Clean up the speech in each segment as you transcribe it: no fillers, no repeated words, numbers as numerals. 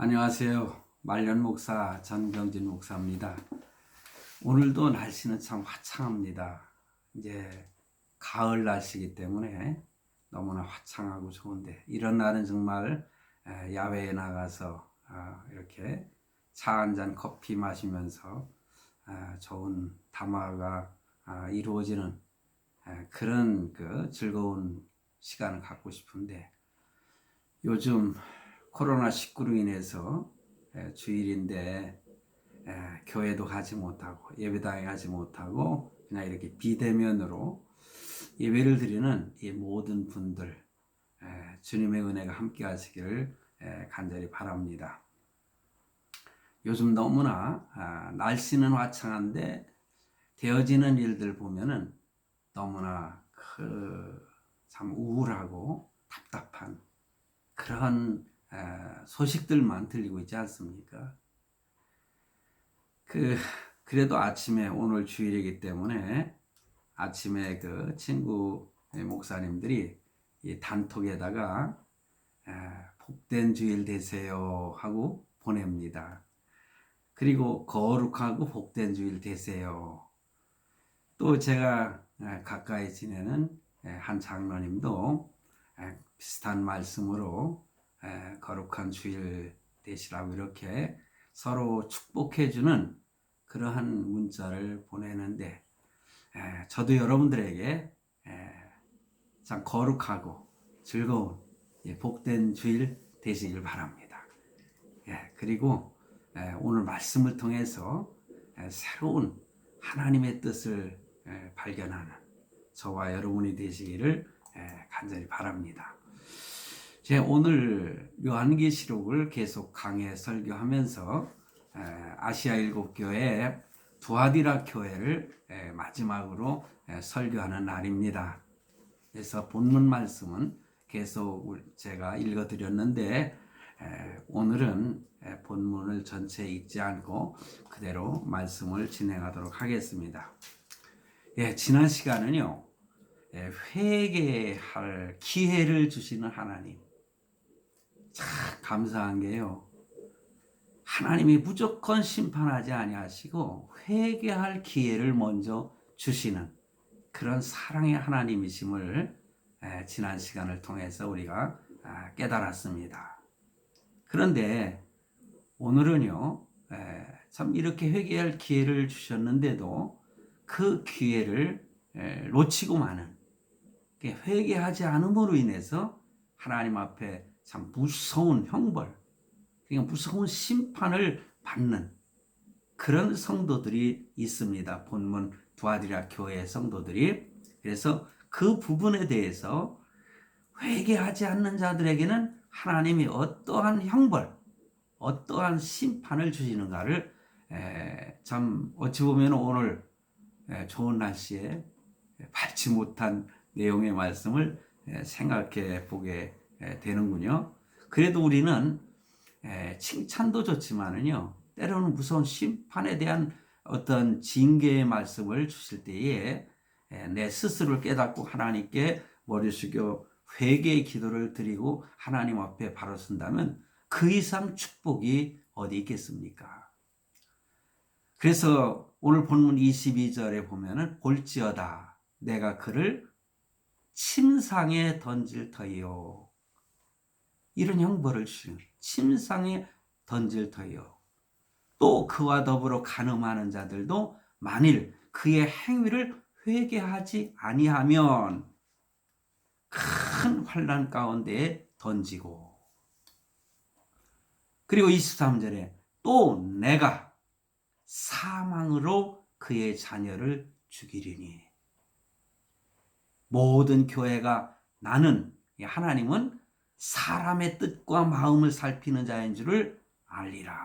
안녕하세요. 말년 목사 전병진 목사입니다. 오늘도 날씨는 참 화창합니다. 이제 가을 날씨이기 때문에 너무나 화창하고 좋은데 이런 날은 정말 야외에 나가서 이렇게 차 한 잔 커피 마시면서 좋은 담화가 이루어지는 그런 그 즐거운 시간을 갖고 싶은데 요즘 코로나19로 인해서 주일인데 교회도 가지 못하고 예배당에 가지 못하고 그냥 이렇게 비대면으로 예배를 드리는 이 모든 분들 주님의 은혜가 함께 하시기를 간절히 바랍니다. 요즘 너무나 날씨는 화창한데 되어지는 일들 보면은 너무나 참 우울하고 답답한 그런 소식들만 들리고 있지 않습니까? 그래도 아침에 오늘 주일이기 때문에 아침에 그 친구 목사님들이 이 단톡에다가 복된 주일 되세요 하고 보냅니다. 그리고 거룩하고 복된 주일 되세요. 또 제가 가까이 지내는 한 장로님도 비슷한 말씀으로 거룩한 주일 되시라고 이렇게 서로 축복해주는 그러한 문자를 보내는데 저도 여러분들에게 참 거룩하고 즐거운 복된 주일 되시길 바랍니다. 그리고 오늘 말씀을 통해서 새로운 하나님의 뜻을 발견하는 저와 여러분이 되시기를 간절히 바랍니다. 오늘 요한계시록을 계속 강해 설교하면서 아시아 일곱 교회 두아디라 교회를 마지막으로 설교하는 날입니다. 그래서 본문 말씀은 계속 제가 읽어드렸는데 오늘은 본문을 전체 읽지 않고 그대로 말씀을 진행하도록 하겠습니다. 지난 시간은요, 회개할 기회를 주시는 하나님. 참 감사한 게요. 하나님이 무조건 심판하지 아니하시고 회개할 기회를 먼저 주시는 그런 사랑의 하나님이심을 지난 시간을 통해서 우리가 깨달았습니다. 그런데 오늘은요, 참 이렇게 회개할 기회를 주셨는데도 그 기회를 놓치고 마는, 회개하지 않음으로 인해서 하나님 앞에 참 무서운 형벌, 그러니까 무서운 심판을 받는 그런 성도들이 있습니다. 본문 두아디라 교회 성도들이. 그래서 그 부분에 대해서 회개하지 않는 자들에게는 하나님이 어떠한 형벌, 어떠한 심판을 주시는가를 참 어찌 보면 오늘 좋은 날씨에 밟지 못한 내용의 말씀을 생각해 보게 되는군요. 그래도 우리는 칭찬도 좋지만은요, 때로는 무서운 심판에 대한 어떤 징계의 말씀을 주실 때에 내 스스로를 깨닫고 하나님께 머리 숙여 회개의 기도를 드리고 하나님 앞에 바로 선다면 그 이상 축복이 어디 있겠습니까? 그래서 오늘 본문 22절에 보면은 볼지어다 내가 그를 침상에 던질 터이요. 이런 형벌을 주시는 침상에 던질 터이요. 또 그와 더불어 간음하는 자들도 만일 그의 행위를 회개하지 아니하면 큰 환난 가운데에 던지고. 그리고 23절에 또 내가 사망으로 그의 자녀를 죽이리니. 모든 교회가 나는, 하나님은 사람의 뜻과 마음을 살피는 자인 줄을 알리라.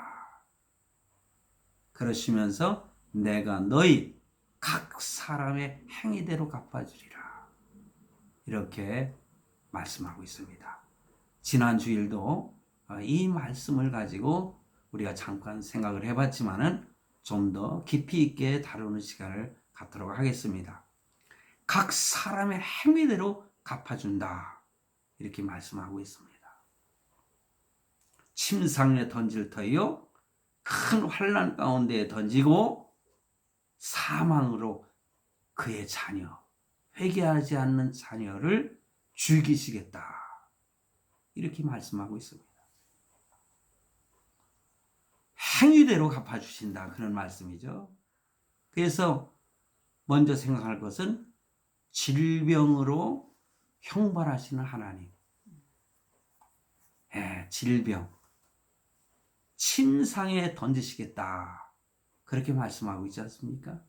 그러시면서 내가 너희 각 사람의 행위대로 갚아주리라. 이렇게 말씀하고 있습니다. 지난 주일도 이 말씀을 가지고 우리가 잠깐 생각을 해봤지만은 좀 더 깊이 있게 다루는 시간을 갖도록 하겠습니다. 각 사람의 행위대로 갚아준다. 이렇게 말씀하고 있습니다. 침상에 던질 터이요 큰 환난 가운데에 던지고 사망으로 그의 자녀, 회개하지 않는 자녀를 죽이시겠다. 이렇게 말씀하고 있습니다. 행위대로 갚아주신다. 그런 말씀이죠. 그래서 먼저 생각할 것은 질병으로 형벌하시는 하나님. 질병. 침상에 던지시겠다. 그렇게 말씀하고 있지 않습니까?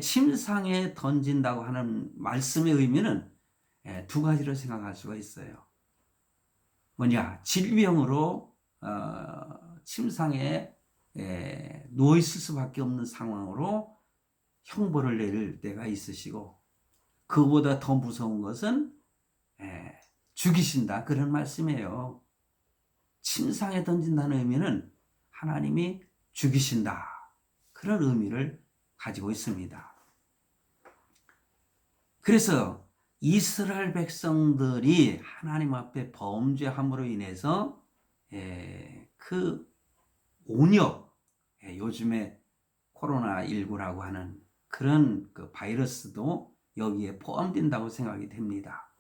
침상에 던진다고 하는 말씀의 의미는 두 가지로 생각할 수가 있어요. 뭐냐? 질병으로 침상에 누워 있을 수밖에 없는 상황으로 형벌을 내릴 때가 있으시고, 그보다 더 무서운 것은 죽이신다. 그런 말씀이에요. 침상에 던진다는 의미는 하나님이 죽이신다. 그런 의미를 가지고 있습니다. 그래서 이스라엘 백성들이 하나님 앞에 범죄함으로 인해서 그 온역, 요즘에 코로나19라고 하는 그런 그 바이러스도 여기에 포함된다고 생각이 됩니다.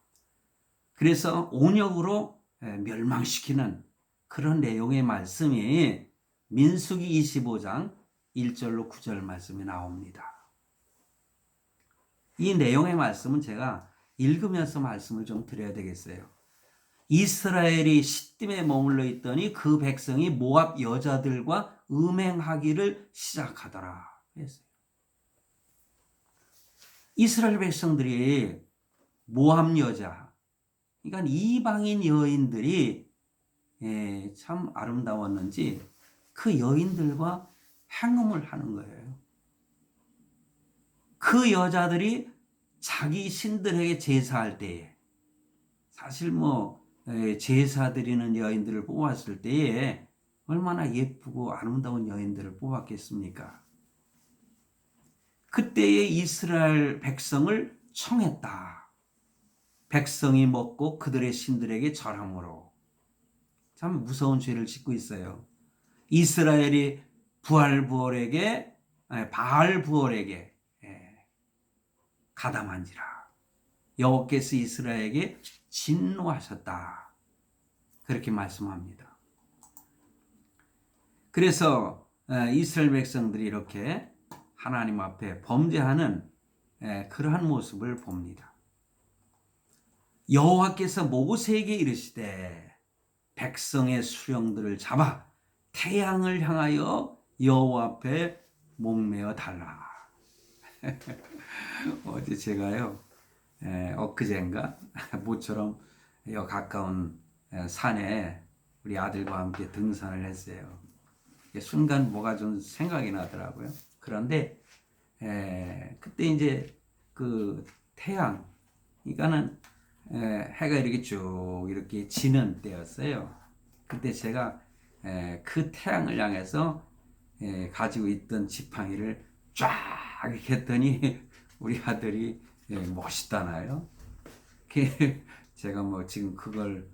그래서 온역으로 멸망시키는 그런 내용의 말씀이 민수기 25장 1절로 9절 말씀이 나옵니다. 이 내용의 말씀은 제가 읽으면서 말씀을 좀 드려야 되겠어요. 이스라엘이 시딤에 머물러 있더니 그 백성이 모압 여자들과 음행하기를 시작하더라 했어요. 이스라엘 백성들이 모압 여자, 그러니까 이방인 여인들이 참 아름다웠는지 그 여인들과 행음을 하는 거예요. 그 여자들이 자기 신들에게 제사할 때에, 사실 제사 드리는 여인들을 뽑았을 때에 얼마나 예쁘고 아름다운 여인들을 뽑았겠습니까? 그때의 이스라엘 백성을 청했다. 백성이 먹고 그들의 신들에게 절함으로. 참 무서운 죄를 짓고 있어요. 이스라엘이 바알부올에게 가담한지라 여호와께서 이스라엘에게 진노하셨다. 그렇게 말씀합니다. 그래서 이스라엘 백성들이 이렇게 하나님 앞에 범죄하는 그러한 모습을 봅니다. 여호와께서 모세에게 이르시되 백성의 수령들을 잡아 태양을 향하여 여호와 앞에 목매어 달라. 어제 제가요, 엊그제인가 모처럼 여 가까운 산에 우리 아들과 함께 등산을 했어요. 순간 뭐가 좀 생각이 나더라고요. 그런데 그때 이제 그 태양, 그러니까는 해가 이렇게 쭉 이렇게 지는 때였어요. 그때 제가 그 태양을 향해서 가지고 있던 지팡이를 쫙 이렇게 했더니 우리 아들이 멋있다나요? 제가 지금 그걸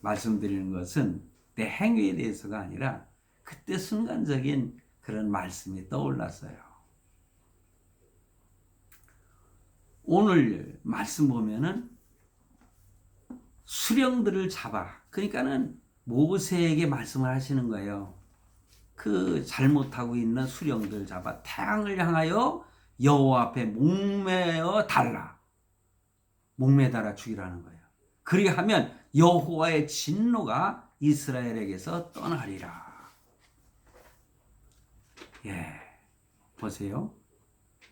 말씀드리는 것은 내 행위에 대해서가 아니라 그때 순간적인 그런 말씀이 떠올랐어요. 오늘 말씀 보면은 수령들을 잡아, 그러니까는 모세에게 말씀을 하시는 거예요. 그 잘못하고 있는 수령들 잡아 태양을 향하여 여호와 앞에 목매어 달라. 목매달아 죽이라는 거예요. 그리하면 여호와의 진노가 이스라엘에게서 떠나리라. 보세요.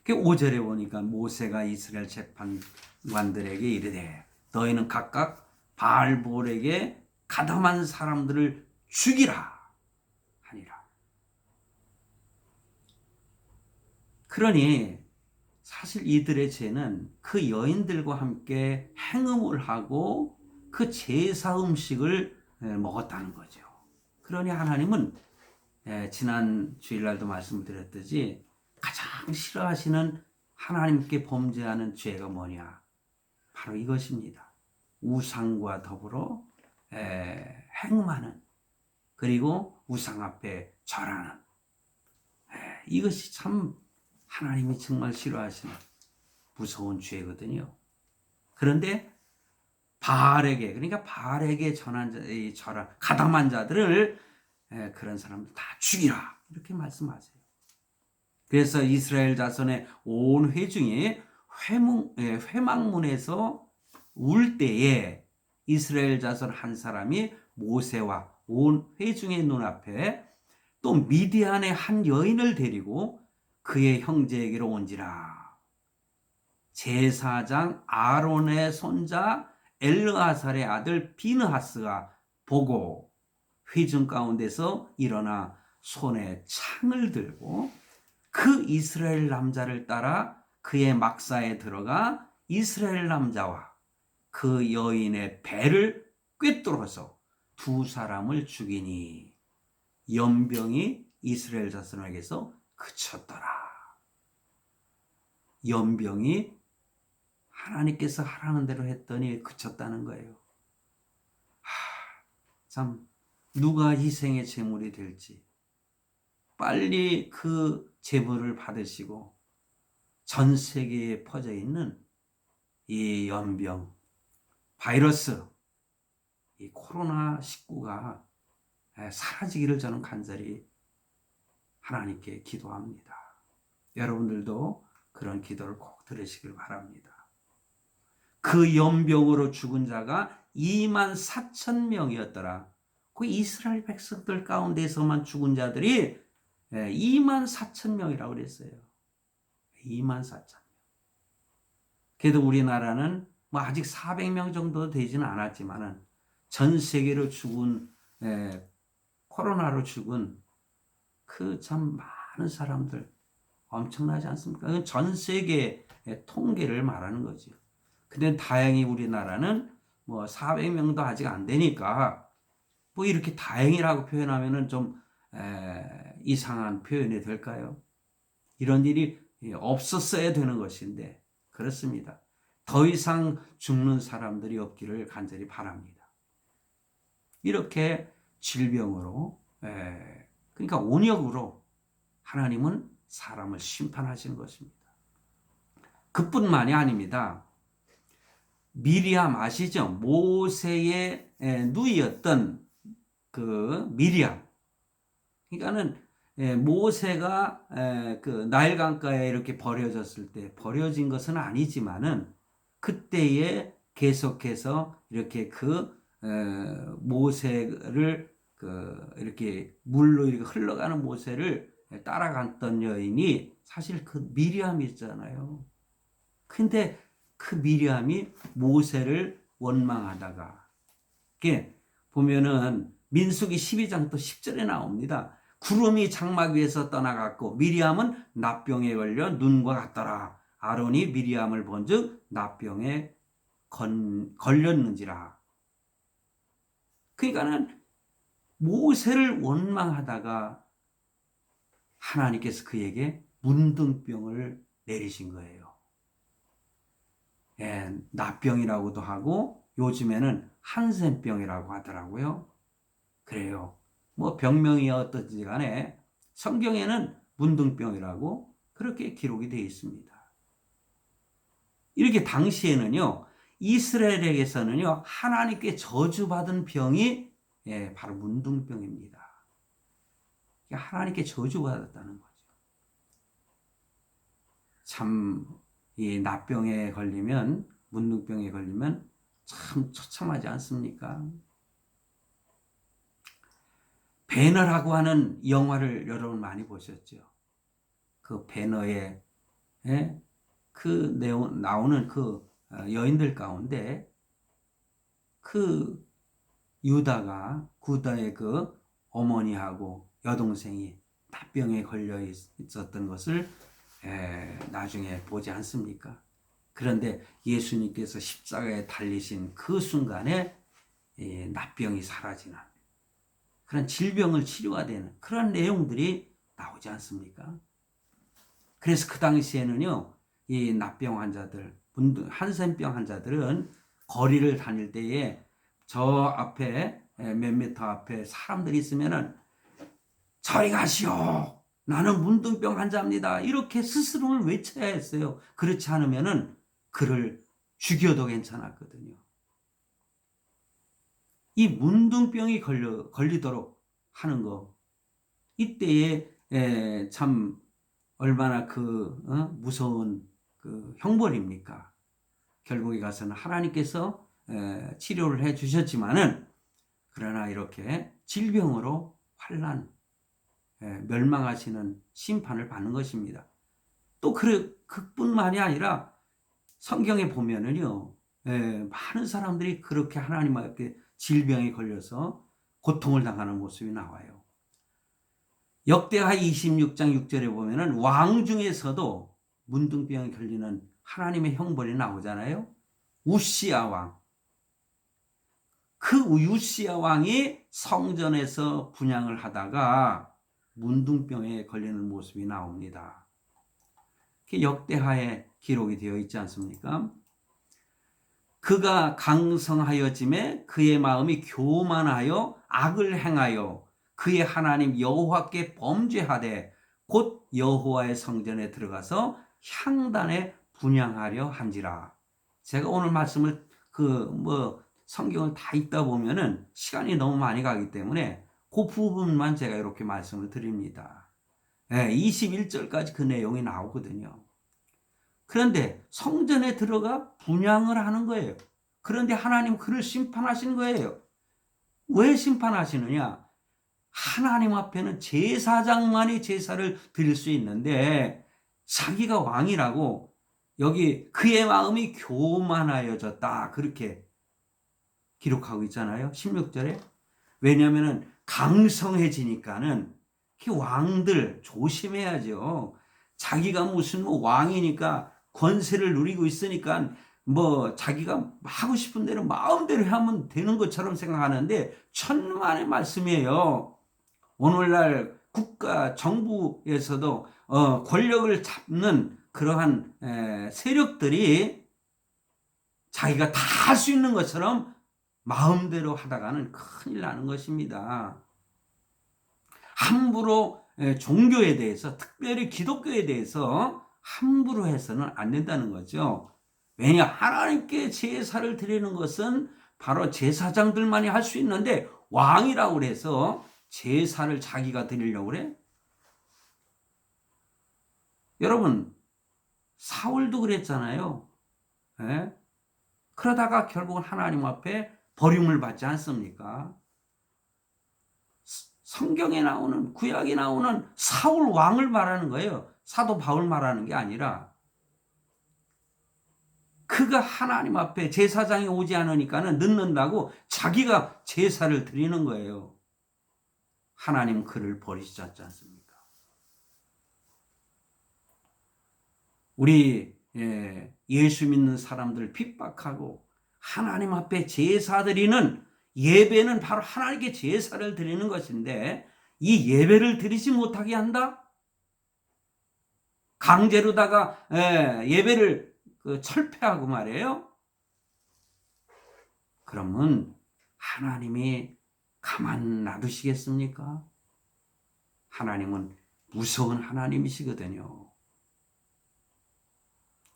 5절에 보니까 모세가 이스라엘 재판관들에게 이르되 너희는 각각 바알볼에게 가담한 사람들을 죽이라 하니라. 그러니 사실 이들의 죄는 그 여인들과 함께 행음을 하고 그 제사 음식을 먹었다는 거죠. 그러니 하나님은 지난 주일날도 말씀드렸듯이 가장 싫어하시는 하나님께 범죄하는 죄가 뭐냐? 바로 이것입니다. 우상과 더불어 행음하는, 그리고 우상 앞에 절하는, 이것이 참 하나님이 정말 싫어하시는 무서운 죄거든요. 그런데 바알에게, 그러니까 바알에게 절한 가담한 자들을 그런 사람들 다 죽이라, 이렇게 말씀하세요. 그래서 이스라엘 자손의 온 회중이 회막문에서 울 때에 이스라엘 자손 한 사람이 모세와 온 회중의 눈앞에 또 미디안의 한 여인을 데리고 그의 형제에게로 온지라. 제사장 아론의 손자 엘르아살의 아들 비느하스가 보고 회중 가운데서 일어나 손에 창을 들고 그 이스라엘 남자를 따라 그의 막사에 들어가 이스라엘 남자와 그 여인의 배를 꿰뚫어서 두 사람을 죽이니 연병이 이스라엘 자손에게서 그쳤더라. 연병이 하나님께서 하라는 대로 했더니 그쳤다는 거예요. 참 누가 희생의 제물이 될지 빨리 그 제물을 받으시고 전 세계에 퍼져 있는 이 연병, 바이러스, 이 코로나19가 사라지기를 저는 간절히 하나님께 기도합니다. 여러분들도 그런 기도를 꼭 들으시길 바랍니다. 그 연병으로 죽은 자가 24,000명이었더라. 그 이스라엘 백성들 가운데서만 죽은 자들이 24,000명이라고 그랬어요. 24,000명. 그래도 우리나라는 뭐 아직 400명 정도 되지는 않았지만은 전 세계로 죽은 코로나로 죽은 그 참 많은 사람들 엄청나지 않습니까? 전 세계 통계를 말하는 거죠. 근데 다행히 우리나라는 뭐 400명도 아직 안 되니까 뭐 이렇게 다행이라고 표현하면은 좀 이상한 표현이 될까요? 이런 일이 없었어야 되는 것인데 그렇습니다. 더 이상 죽는 사람들이 없기를 간절히 바랍니다. 이렇게 질병으로 그러니까 온역으로 하나님은 사람을 심판하시는 것입니다. 그뿐만이 아닙니다. 미리암 아시죠? 모세의 누이였던 그 미리암. 그러니까는 모세가 그 나일강가에 이렇게 버려졌을 때 버려진 것은 아니지만은 그때에 계속해서 이렇게 그 모세를 이렇게 물로 이렇게 흘러가는 모세를 따라갔던 여인이 사실 그 미리암이었잖아요. 근데 그 미리암이 모세를 원망하다가 이게 보면은 민수기 12장 또 10절에 나옵니다. 구름이 장막 위에서 떠나갔고 미리암은 납병에 걸려 눈과 같더라. 아론이 미리암을 본즉 납병에 걸렸는지라. 그러니까는 모세를 원망하다가 하나님께서 그에게 문둥병을 내리신 거예요. 납병이라고도 하고 요즘에는 한센병이라고 하더라고요. 그래요. 뭐 병명이 어떤지 간에 성경에는 문둥병이라고 그렇게 기록이 되어 있습니다. 이렇게 당시에는요, 이스라엘에게서는요, 하나님께 저주받은 병이 바로 문둥병입니다. 하나님께 저주받았다는 거죠. 참, 이 납병에 걸리면, 문둥병에 걸리면 참 처참하지 않습니까? 배너라고 하는 영화를 여러분 많이 보셨죠? 그 배너에 그 내용 나오는 그 여인들 가운데 그 유다가 구다의 그 어머니하고 여동생이 납병에 걸려 있었던 것을 나중에 보지 않습니까? 그런데 예수님께서 십자가에 달리신 그 순간에 납병이 사라지는 그런 질병을 치료가 되는 그런 내용들이 나오지 않습니까? 그래서 그 당시에는요, 이 납병 환자들, 한센병 환자들은 거리를 다닐 때에 저 앞에 몇 미터 앞에 사람들이 있으면은 저리 가시오. 나는 문둥병 환자입니다. 이렇게 스스로를 외쳐야 했어요. 그렇지 않으면은 그를 죽여도 괜찮았거든요. 이 문둥병이 걸리도록 하는 거. 이때에 참 얼마나 무서운 그 형벌입니까? 결국에 가서는 하나님께서 치료를 해 주셨지만은 그러나 이렇게 질병으로 환난, 멸망하시는 심판을 받는 것입니다. 또 그뿐만이 아니라 성경에 보면은요, 많은 사람들이 그렇게 하나님 앞에 질병에 걸려서 고통을 당하는 모습이 나와요. 역대하 26장 6절에 보면은 왕 중에서도 문둥병에 걸리는 하나님의 형벌이 나오잖아요. 우시야 왕. 그 우시야 왕이 성전에서 분향을 하다가 문둥병에 걸리는 모습이 나옵니다. 역대하에 기록이 되어 있지 않습니까? 그가 강성하여짐에 그의 마음이 교만하여 악을 행하여 그의 하나님 여호와께 범죄하되 곧 여호와의 성전에 들어가서 향단에 분향하려 한지라. 제가 오늘 말씀을 성경을 다 읽다 보면은 시간이 너무 많이 가기 때문에 그 부분만 제가 이렇게 말씀을 드립니다. 21절까지 그 내용이 나오거든요. 그런데 성전에 들어가 분향을 하는 거예요. 그런데 하나님 그를 심판하시는 거예요. 왜 심판하시느냐? 하나님 앞에는 제사장만이 제사를 드릴 수 있는데 자기가 왕이라고 여기 그의 마음이 교만하여졌다. 그렇게 기록하고 있잖아요. 16절에. 왜냐하면 강성해지니까는 왕들 조심해야죠. 자기가 무슨 왕이니까 권세를 누리고 있으니까 자기가 하고 싶은 대로 마음대로 하면 되는 것처럼 생각하는데 천만의 말씀이에요. 오늘날 국가 정부에서도 권력을 잡는 그러한 세력들이 자기가 다 할 수 있는 것처럼 마음대로 하다가는 큰일 나는 것입니다. 함부로 종교에 대해서, 특별히 기독교에 대해서 함부로 해서는 안 된다는 거죠. 왜냐? 하나님께 제사를 드리는 것은 바로 제사장들만이 할 수 있는데 왕이라고 그래서 제사를 자기가 드리려고 그래? 여러분, 사울도 그랬잖아요. 예? 그러다가 결국은 하나님 앞에 버림을 받지 않습니까? 성경에 나오는, 구약에 나오는 사울 왕을 말하는 거예요. 사도 바울 말하는 게 아니라 그가 하나님 앞에 제사장이 오지 않으니까는 늦는다고 자기가 제사를 드리는 거예요. 하나님 그를 버리시지 않습니까? 우리 예수 믿는 사람들 핍박하고 하나님 앞에 제사 드리는 예배는 바로 하나님께 제사를 드리는 것인데 이 예배를 드리지 못하게 한다? 강제로다가 예배를 철폐하고 말이에요. 그러면 하나님이 가만 놔두시겠습니까? 하나님은 무서운 하나님이시거든요.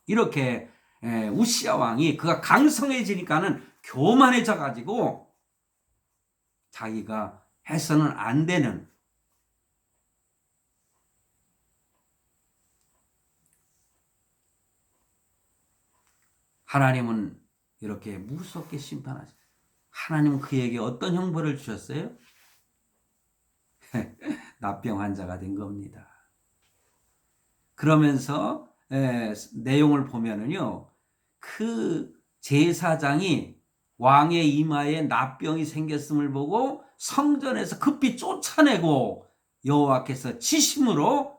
이렇게 우시야 왕이 그가 강성해지니까는 교만해져 가지고 자기가 해서는 안 되는 하나님은 이렇게 무섭게 심판하시죠. 하나님은 그에게 어떤 형벌을 주셨어요? 납병 환자가 된 겁니다. 그러면서 내용을 보면은요, 그 제사장이 왕의 이마에 납병이 생겼음을 보고 성전에서 급히 쫓아내고 여호와께서 치심으로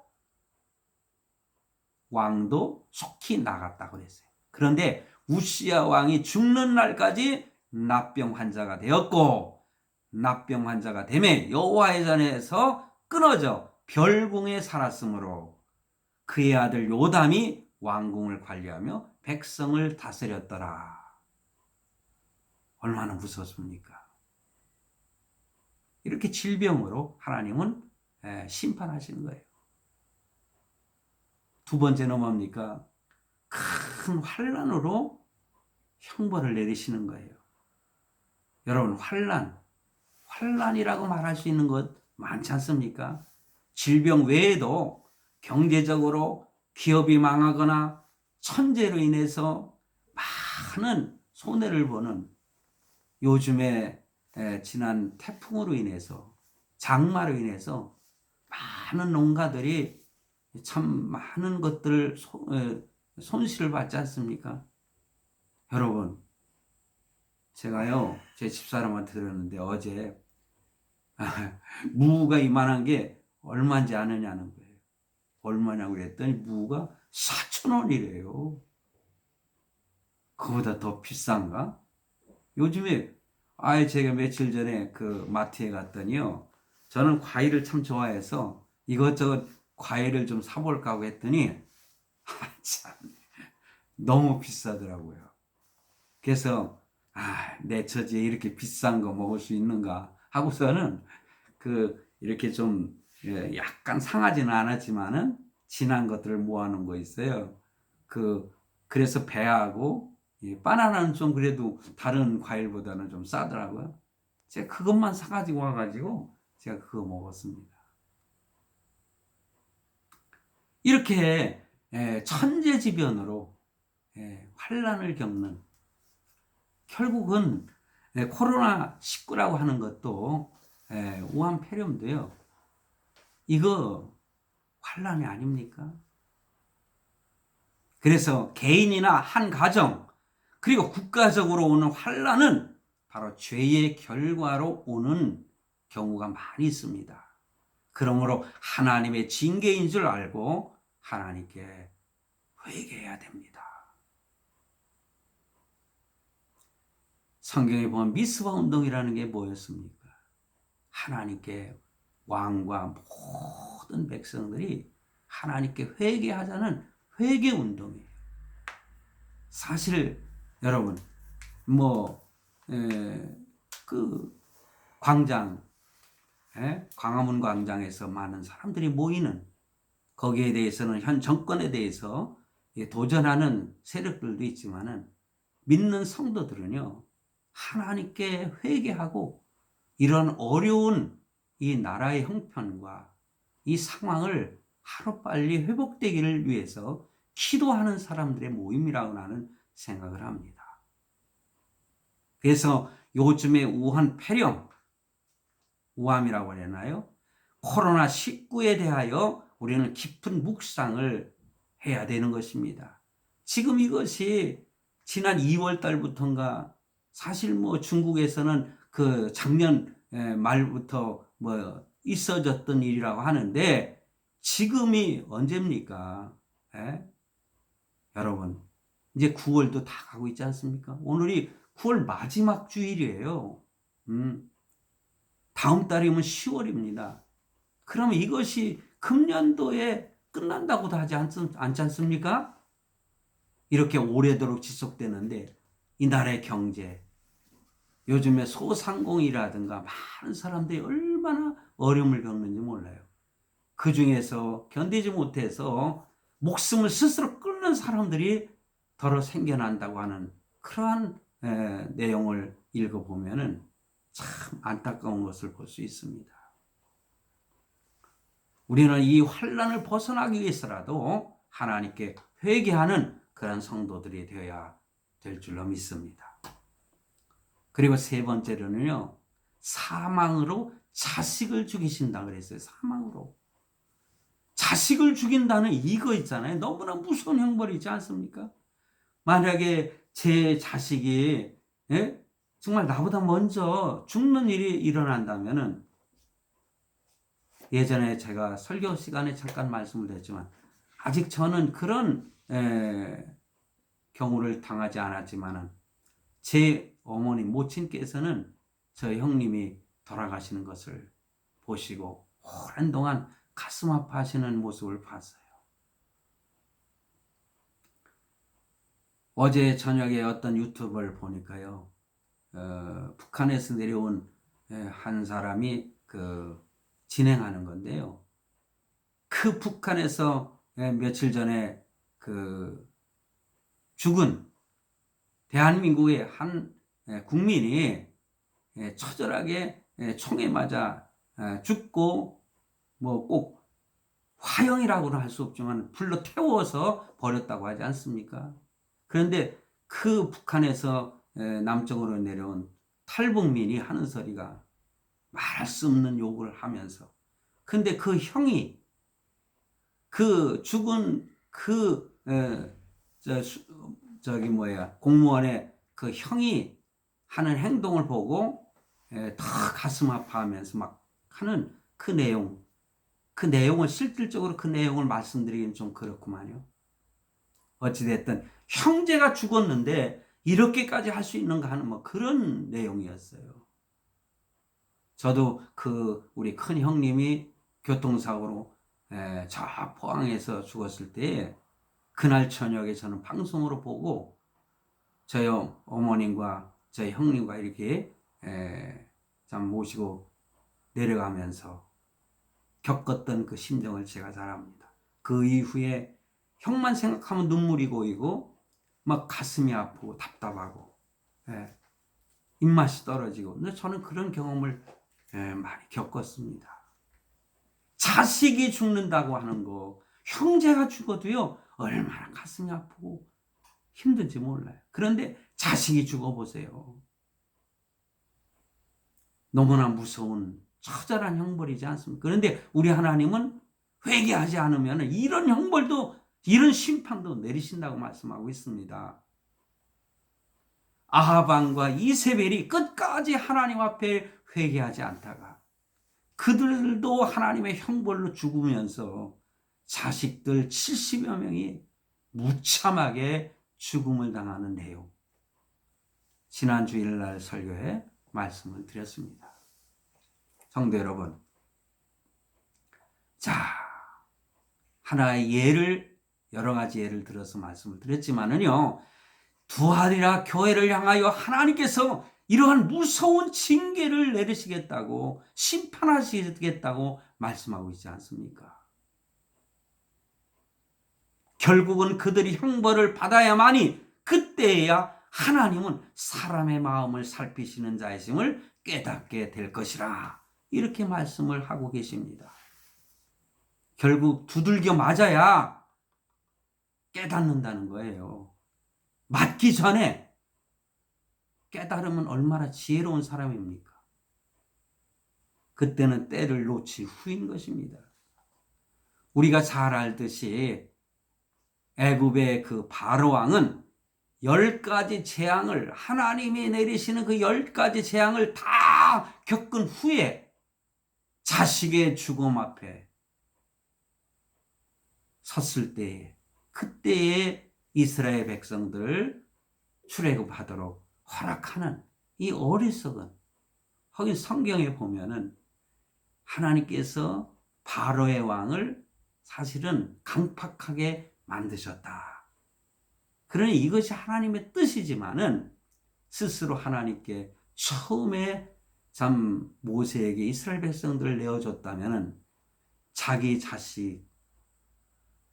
왕도 속히 나갔다고 그랬어요. 그런데 우시야 왕이 죽는 날까지 납병 환자가 되었고 납병 환자가 되매 여호와의 전에서 끊어져 별궁에 살았으므로 그의 아들 요담이 왕궁을 관리하며 백성을 다스렸더라. 얼마나 무섭습니까? 이렇게 질병으로 하나님은 심판하시는 거예요. 두 번째는 뭡니까? 큰 환난으로 형벌을 내리시는 거예요. 여러분, 환난이라고 말할 수 있는 것 많지 않습니까? 질병 외에도 경제적으로 기업이 망하거나 천재로 인해서 많은 손해를 보는, 요즘에 지난 태풍으로 인해서, 장마로 인해서 많은 농가들이 참 많은 것들을 손실을 받지 않습니까? 여러분, 제가요, 제 집사람한테 들었는데 어제 무가 이만한 게 얼마인지 아느냐는 거예요. 얼마냐고 그랬더니 무가 4,000원이래요. 그거보다 더 비싼가? 요즘에 제가 며칠 전에 그 마트에 갔더니요. 저는 과일을 참 좋아해서 이것저것 과일을 좀 사볼까 하고 했더니 참 너무 비싸더라고요. 그래서 내 처지에 이렇게 비싼 거 먹을 수 있는가 하고서는 이렇게 좀 약간 상하지는 않았지만은 진한 것들을 모아놓은 거 있어요. 그래서 배하고 바나나는 좀 그래도 다른 과일보다는 좀 싸더라고요. 제가 그것만 사가지고 와가지고 제가 그거 먹었습니다. 이렇게 천재지변으로 환난을 겪는, 결국은 코로나19라고 하는 것도 우한폐렴도요. 이거 환난이 아닙니까? 그래서 개인이나 한 가정, 그리고 국가적으로 오는 환난은 바로 죄의 결과로 오는 경우가 많이 있습니다. 그러므로 하나님의 징계인 줄 알고 하나님께 회개해야 됩니다. 성경에 보면 미스바 운동이라는 게 뭐였습니까? 하나님께 왕과 모든 백성들이 하나님께 회개하자는 회개 운동이에요. 사실 여러분, 광장, 광화문 광장에서 많은 사람들이 모이는, 거기에 대해서는 현 정권에 대해서 도전하는 세력들도 있지만은 믿는 성도들은요, 하나님께 회개하고 이런 어려운 이 나라의 형편과 이 상황을 하루빨리 회복되기를 위해서 기도하는 사람들의 모임이라고 나는 생각을 합니다. 그래서 요즘에 우한 폐렴, 우함이라고 하나요? 코로나19에 대하여 우리는 깊은 묵상을 해야 되는 것입니다. 지금 이것이 지난 2월 달부터인가, 사실 중국에서는 그 작년 말부터 있어졌던 일이라고 하는데 지금이 언제입니까? 여러분, 이제 9월도 다 가고 있지 않습니까? 오늘이 9월 마지막 주일이에요. 다음 달이면 10월입니다. 그러면 이것이 금년도에 끝난다고도 하지 않지 않습니까? 이렇게 오래도록 지속되는데 이 나라의 경제, 요즘에 소상공이라든가 많은 사람들이 얼마나 어려움을 겪는지 몰라요. 그 중에서 견디지 못해서 목숨을 스스로 끊는 사람들이 더러 생겨난다고 하는 그러한 내용을 읽어보면은 참 안타까운 것을 볼 수 있습니다. 우리는 이 환난을 벗어나기 위해서라도 하나님께 회개하는 그런 성도들이 되어야 될 줄로 믿습니다. 그리고 세 번째로는요, 사망으로 자식을 죽이신다 그랬어요. 사망으로. 자식을 죽인다는 이거 있잖아요. 너무나 무서운 형벌이지 않습니까? 만약에 제 자식이 정말 나보다 먼저 죽는 일이 일어난다면은, 예전에 제가 설교 시간에 잠깐 말씀을 드렸지만 아직 저는 그런 경우를 당하지 않았지만은 제 어머니 모친께서는 저희 형님이 돌아가시는 것을 보시고 오랜 동안 가슴 아파하시는 모습을 봤어요. 어제 저녁에 어떤 유튜브를 보니까요, 북한에서 내려온 한 사람이 진행하는 건데요. 그 북한에서 며칠 전에 죽은 대한민국의 한 국민이 처절하게 총에 맞아 죽고 뭐 꼭 화형이라고는 할 수 없지만 불로 태워서 버렸다고 하지 않습니까? 그런데 그 북한에서 남쪽으로 내려온 탈북민이 하는 소리가 말할 수 없는 욕을 하면서, 근데 그 형이 죽은 공무원의 그 형이 하는 행동을 보고 더 가슴 아파하면서 막 하는 그 내용을 실질적으로 그 내용을 말씀드리기는 좀 그렇구만요. 어찌됐든 형제가 죽었는데 이렇게까지 할 수 있는가 하는 뭐 그런 내용이었어요. 저도 우리 큰 형님이 교통사고로 저 포항에서 죽었을 때 그날 저녁에 저는 방송으로 보고 저희 어머님과 저희 형님과 이렇게 참 모시고 내려가면서 겪었던 그 심정을 제가 잘 압니다. 그 이후에 형만 생각하면 눈물이 고이고 막 가슴이 아프고 답답하고 입맛이 떨어지고, 근데 저는 그런 경험을 많이 겪었습니다. 자식이 죽는다고 하는 거, 형제가 죽어도요 얼마나 가슴이 아프고 힘든지 몰라요. 그런데 자식이 죽어보세요. 너무나 무서운 처절한 형벌이지 않습니까? 그런데 우리 하나님은 회개하지 않으면 이런 형벌도, 이런 심판도 내리신다고 말씀하고 있습니다. 아합 왕과 이세벨이 끝까지 하나님 앞에 회개하지 않다가 그들도 하나님의 형벌로 죽으면서 자식들 70여 명이 무참하게 죽음을 당하는 내용, 지난 주일날 설교에 말씀을 드렸습니다. 성도 여러분, 자, 하나의 예를, 여러 가지 예를 들어서 말씀을 드렸지만은요, 두아리라 교회를 향하여 하나님께서 이러한 무서운 징계를 내리시겠다고, 심판하시겠다고 말씀하고 있지 않습니까? 결국은 그들이 형벌을 받아야만이, 그때야 하나님은 사람의 마음을 살피시는 자이심을 깨닫게 될 것이라, 이렇게 말씀을 하고 계십니다. 결국 두들겨 맞아야 깨닫는다는 거예요. 맞기 전에 깨달으면 얼마나 지혜로운 사람입니까? 그때는 때를 놓치 후인 것입니다. 우리가 잘 알듯이 애굽의 그 바로 왕은 10가지 재앙을, 하나님이 내리시는 그 10가지 재앙을 다 겪은 후에 자식의 죽음 앞에 섰을 때에, 그때에 이스라엘 백성들을 출애굽하도록 허락하는 이 어리석은, 거기 성경에 보면은 하나님께서 바로의 왕을 사실은 강팍하게 만드셨다. 그러니 이것이 하나님의 뜻이지만은 스스로 하나님께 처음에 참 모세에게 이스라엘 백성들을 내어줬다면은 자기 자식,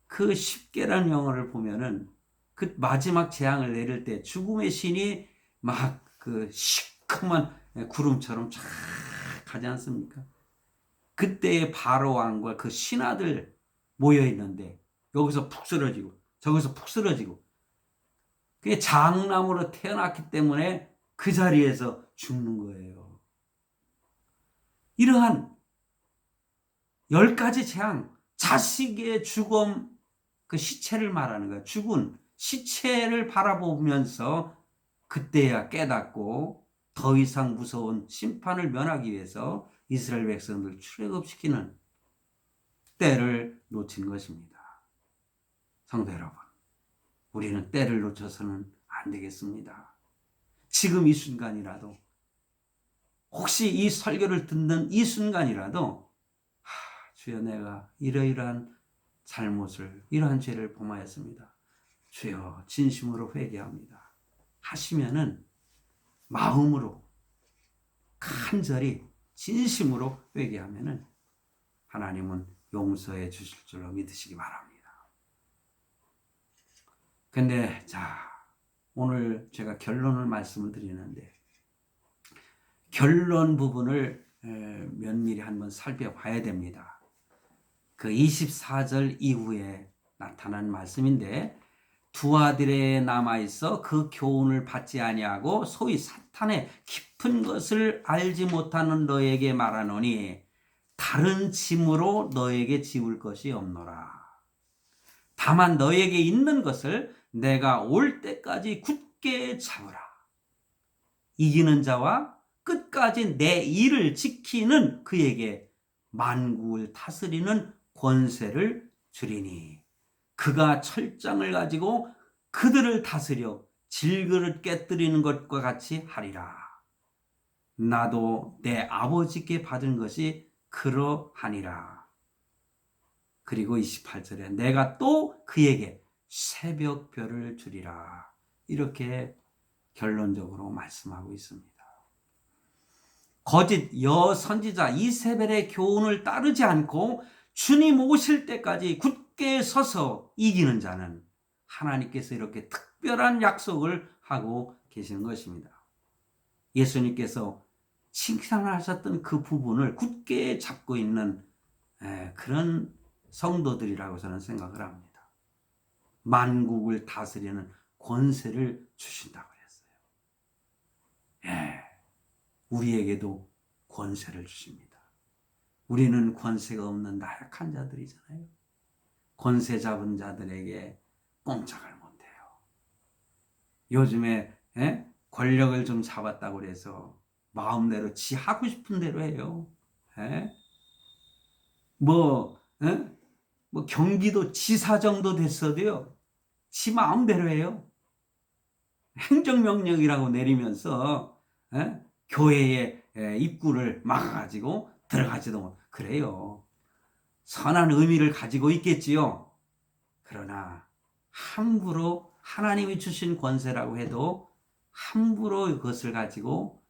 그 10개라는 영어를 보면은 그 마지막 재앙을 내릴 때 죽음의 신이 막 그 시커먼 구름처럼 쫙 가지 않습니까? 그때의 바로 왕과 그 신하들 모여 있는데 여기서 푹 쓰러지고 저기서 푹 쓰러지고, 그게 장남으로 태어났기 때문에 그 자리에서 죽는 거예요. 이러한 10가지 재앙, 자식의 죽음, 그 시체를 말하는 거예요. 죽은 시체를 바라보면서 그때야 깨닫고 더 이상 무서운 심판을 면하기 위해서 이스라엘 백성들 출애굽시키는 때를 놓친 것입니다. 성도 여러분, 우리는 때를 놓쳐서는 안 되겠습니다. 지금 이 순간이라도, 혹시 이 설교를 듣는 이 순간이라도 주여, 내가 이러이러한 잘못을, 이러한 죄를 범하였습니다. 주여, 진심으로 회개합니다 하시면은 마음으로 간절히 진심으로 회개하면은 하나님은 용서해 주실 줄로 믿으시기 바랍니다. 근데 오늘 제가 결론을 말씀을 드리는데 결론 부분을 면밀히 한번 살펴봐야 됩니다. 그 24절 이후에 나타난 말씀인데 두 아들에 남아있어 그 교훈을 받지 아니하고 소위 사탄의 깊은 것을 알지 못하는 너에게 말하노니 다른 짐으로 너에게 지울 것이 없노라. 다만 너에게 있는 것을 내가 올 때까지 굳게 잡으라. 이기는 자와 끝까지 내 일을 지키는 그에게 만국을 다스리는 권세를 주리니 그가 철장을 가지고 그들을 다스려 질그릇 깨뜨리는 것과 같이 하리라. 나도 내 아버지께 받은 것이 그러하니라. 그리고 28절에 내가 또 그에게 새벽별을 주리라. 이렇게 결론적으로 말씀하고 있습니다. 거짓 여선지자 이세벨의 교훈을 따르지 않고 주님 오실 때까지 굳게 서서 이기는 자는 하나님께서 이렇게 특별한 약속을 하고 계시는 것입니다. 예수님께서 칭찬하셨던 그 부분을 굳게 잡고 있는 그런 성도들이라고 저는 생각을 합니다. 만국을 다스리는 권세를 주신다고 그랬어요. 우리에게도 권세를 주십니다. 우리는 권세가 없는 나약한 자들이잖아요. 권세 잡은 자들에게 꼼짝을 못해요. 요즘에 권력을 좀 잡았다고 그래서 마음대로 지 하고 싶은 대로 해요. 뭐 경기도 지사 정도 됐어도요, 지 마음대로 해요. 행정명령이라고 내리면서 교회의 입구를 막아가지고 들어가지도 못. 그래요. 선한 의미를 가지고 있겠지요. 그러나 함부로 하나님이 주신 권세라고 해도 함부로 그것을 가지고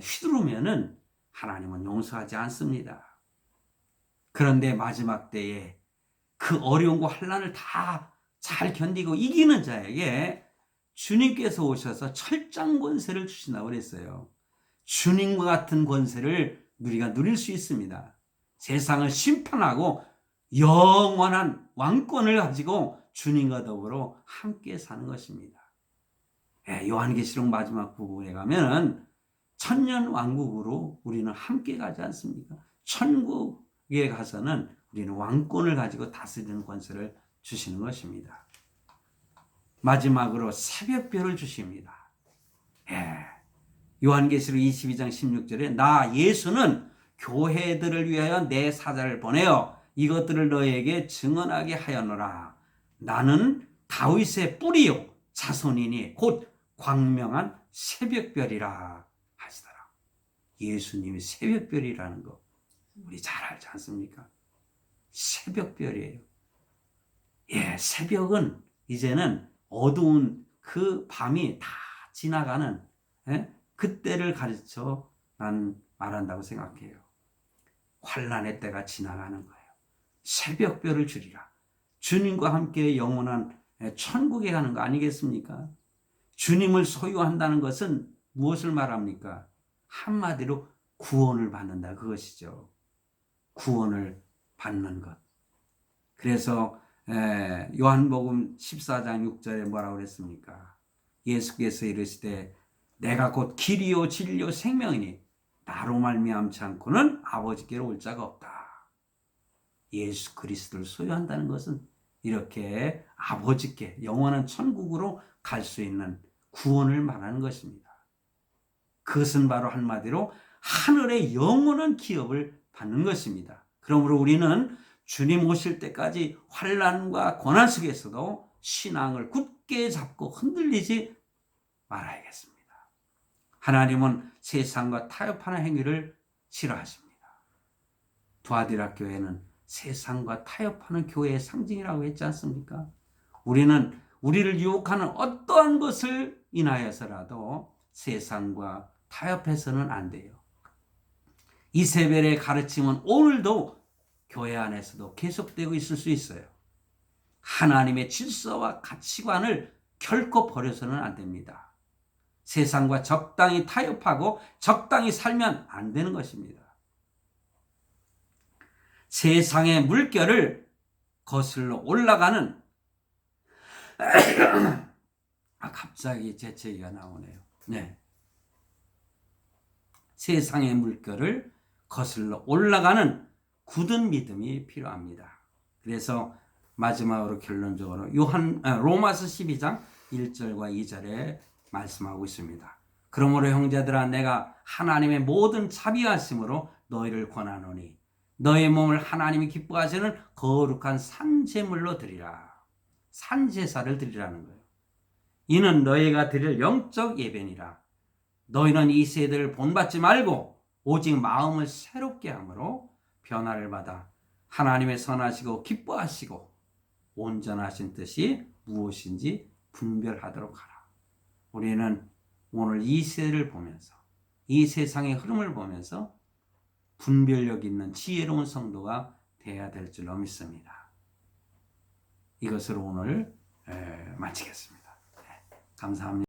휘두르면은 하나님은 용서하지 않습니다. 그런데 마지막 때에 그 어려움과 환난을 다 잘 견디고 이기는 자에게 주님께서 오셔서 철장 권세를 주신다고 그랬어요. 주님과 같은 권세를 우리가 누릴 수 있습니다. 세상을 심판하고 영원한 왕권을 가지고 주님과 더불어 함께 사는 것입니다. 요한계시록 마지막 부분에 가면 천년 왕국으로 우리는 함께 가지 않습니까? 천국에 가서는 우리는 왕권을 가지고 다스리는 권세를 주시는 것입니다. 마지막으로 새벽별을 주십니다. 요한계시록 22장 16절에 나 예수는 교회들을 위하여 내 사자를 보내어 이것들을 너에게 증언하게 하였노라. 나는 다윗의 뿌리요 자손이니 곧 광명한 새벽별이라 하시더라. 예수님이 새벽별이라는 거 우리 잘 알지 않습니까? 새벽별이에요. 새벽은 이제는 어두운 그 밤이 다 지나가는 그때를 가르쳐 난 말한다고 생각해요. 환난의 때가 지나가는 거예요. 새벽별을 주리라. 주님과 함께 영원한 천국에 가는 거 아니겠습니까? 주님을 소유한다는 것은 무엇을 말합니까? 한마디로 구원을 받는다 그것이죠. 구원을 받는 것. 그래서 요한복음 14장 6절에 뭐라고 그랬습니까? 예수께서 이르시되 내가 곧 길이요 진리요 생명이니 나로 말미암지 않고는 아버지께로 올 자가 없다. 예수 그리스도를 소유한다는 것은 이렇게 아버지께 영원한 천국으로 갈 수 있는 구원을 말하는 것입니다. 그것은 바로 한마디로 하늘의 영원한 기업을 받는 것입니다. 그러므로 우리는 주님 오실 때까지 환난과 고난 속에서도 신앙을 굳게 잡고 흔들리지 말아야겠습니다. 하나님은 세상과 타협하는 행위를 싫어하십니다. 두아디라 교회는 세상과 타협하는 교회의 상징이라고 했지 않습니까? 우리는 우리를 유혹하는 어떠한 것을 인하여서라도 세상과 타협해서는 안 돼요. 이세벨의 가르침은 오늘도 교회 안에서도 계속되고 있을 수 있어요. 하나님의 질서와 가치관을 결코 버려서는 안 됩니다. 세상과 적당히 타협하고 적당히 살면 안 되는 것입니다. 세상의 물결을 거슬러 올라가는 갑자기 재채기가 나오네요. 네. 세상의 물결을 거슬러 올라가는 굳은 믿음이 필요합니다. 그래서 마지막으로 결론적으로 로마서 12장 1절과 2절에 말씀하고 있습니다. 그러므로 형제들아 내가 하나님의 모든 자비하심으로 너희를 권하노니 너의 몸을 하나님이 기뻐하시는 거룩한 산제물로 드리라. 산제사를 드리라는 거예요. 이는 너희가 드릴 영적 예배니라. 너희는 이 세대를 본받지 말고 오직 마음을 새롭게 함으로 변화를 받아 하나님의 선하시고 기뻐하시고 온전하신 뜻이 무엇인지 분별하도록 하라. 우리는 오늘 이 세대를 보면서 이 세상의 흐름을 보면서 분별력 있는 지혜로운 성도가 되어야 될 줄로 믿습니다. 이것으로 오늘 마치겠습니다. 감사합니다.